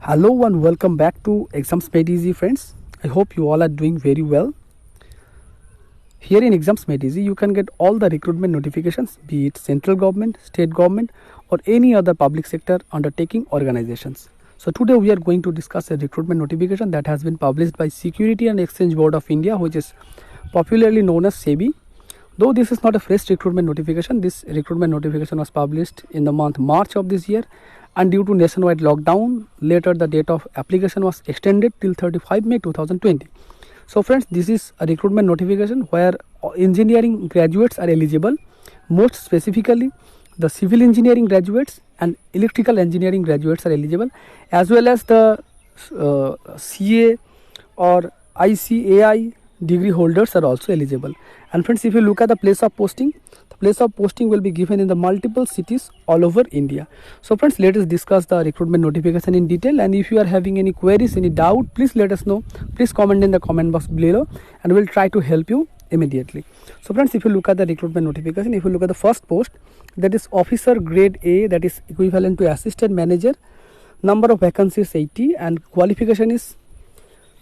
Hello and welcome back to Exams Made Easy, friends. I hope you all are doing very well. Here in Exams Made Easy, you can get all the recruitment notifications, be it central government, state government, or any other public sector undertaking organizations. So today we are going to discuss a recruitment notification that has been published by Security and Exchange Board of India, which is popularly known as SEBI. Though this is not a fresh recruitment notification, this recruitment notification was published in the month March of this year, and due to nationwide lockdown, later the date of application was extended till 35 May 2020. So friends, this is a recruitment notification where engineering graduates are eligible, most specifically the civil engineering graduates and electrical engineering graduates are eligible, as well as the CA or ICAI degree holders are also eligible. And friends, if you look at the place of posting, the place of posting will be given in the multiple cities all over India. So friends, let us discuss the recruitment notification in detail, and if you are having any queries, any doubt, please let us know. Please comment in the comment box below and we'll try to help you immediately. So friends, if you look at the recruitment notification, if you look at the first post, that is officer grade A, that is equivalent to assistant manager. Number of vacancies 80 and qualification is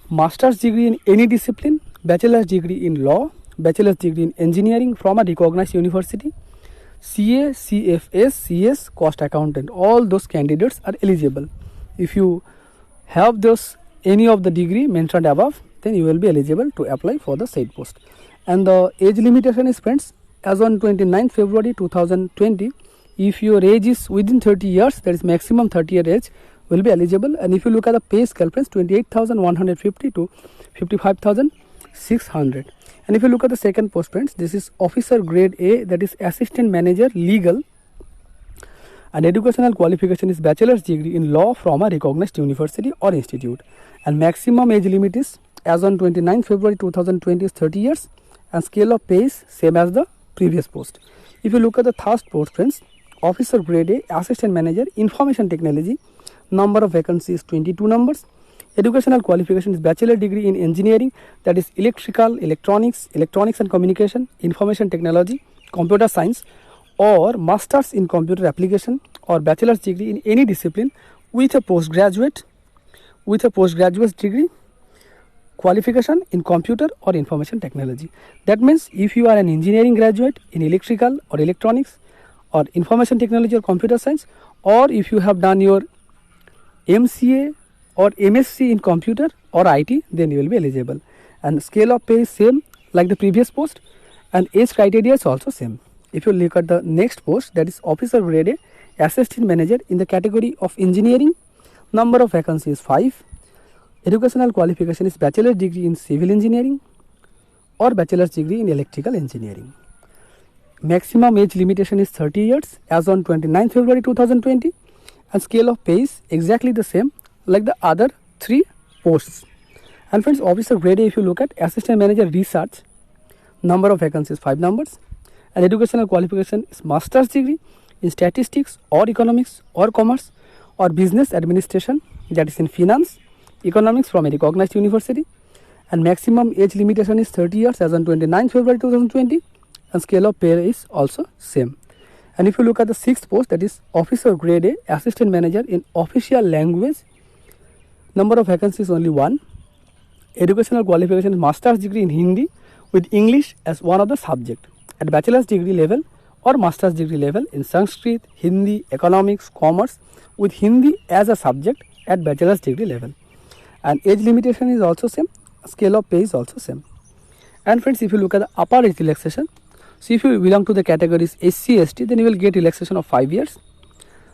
master's degree in any discipline, bachelor's degree in law, bachelor's degree in engineering from a recognized university, CA, CFS, CS, cost accountant. All those candidates are eligible. If you have those any of the degree mentioned above, then you will be eligible to apply for the said post. And the age limitation is, friends, as on 29 February 2020, if your age is within 30 years, that is maximum 30-year age, will be eligible. And if you look at the pay scale, friends, 28,150 to 55,600. And if you look at the second post, friends, this is officer grade A, that is assistant manager legal, and educational qualification is bachelor's degree in law from a recognized university or institute. And maximum age limit is, as on 29 February 2020, is 30 years, and scale of pay is same as the previous post. If you look at the third post, friends, officer grade A, assistant manager, information technology, number of vacancies 22 numbers. Educational qualification is bachelor degree in engineering, that is electrical, electronics and communication, information technology, computer science, or masters in computer application, or bachelor's degree in any discipline with a postgraduate degree qualification in computer or information technology. That means if you are an engineering graduate in electrical or electronics or information technology or computer science, or if you have done your MCA or MSc in computer or IT, then you will be eligible. And scale of pay is same like the previous post, and age criteria is also same. If you look at the next post, that is officer grade A, assistant manager in the category of engineering, number of vacancies 5. Educational qualification is bachelor's degree in civil engineering or bachelor's degree in electrical engineering. Maximum age limitation is 30 years as on 29 February 2020, and scale of pay is exactly the same like the other three posts. And friends, officer grade A, if you look at assistant manager research, number of vacancies 5 numbers, and educational qualification is master's degree in statistics or economics or commerce or business administration, that is in finance, economics from a recognized university, and maximum age limitation is 30 years as on 29 February 2020, and scale of pay is also same. And if you look at the sixth post, that is officer grade A, assistant manager in official language, number of vacancies only 1. Educational qualification is master's degree in Hindi with English as one of the subject at bachelor's degree level or master's degree level in Sanskrit, Hindi, economics, commerce with Hindi as a subject at bachelor's degree level. And age limitation is also same, scale of pay is also same. And friends, if you look at the upper age relaxation, so if you belong to the categories SC, ST, then you will get relaxation of 5 years.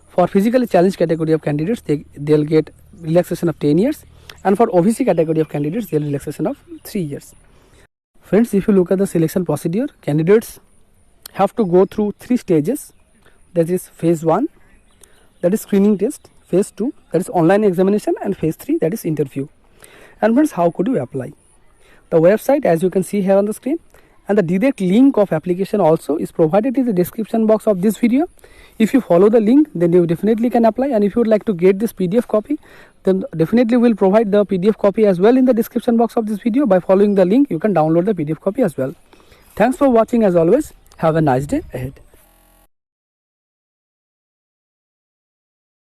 For physically challenged category of candidates, they'll get relaxation of 10 years. And for OBC category of candidates, they'll relaxation of 3 years. Friends, if you look at the selection procedure, candidates have to go through 3 stages. That is phase 1, that is screening test, phase 2, that is online examination, and phase 3, that is interview. And friends, how could you apply? The website, as you can see here on the screen, and the direct link of application also is provided in the description box of this video. If you follow the link, then you definitely can apply. And if you would like to get this PDF copy, then definitely we'll provide the PDF copy as well in the description box of this video. By following the link, you can download the PDF copy as well. Thanks for watching as always. Have a nice day ahead.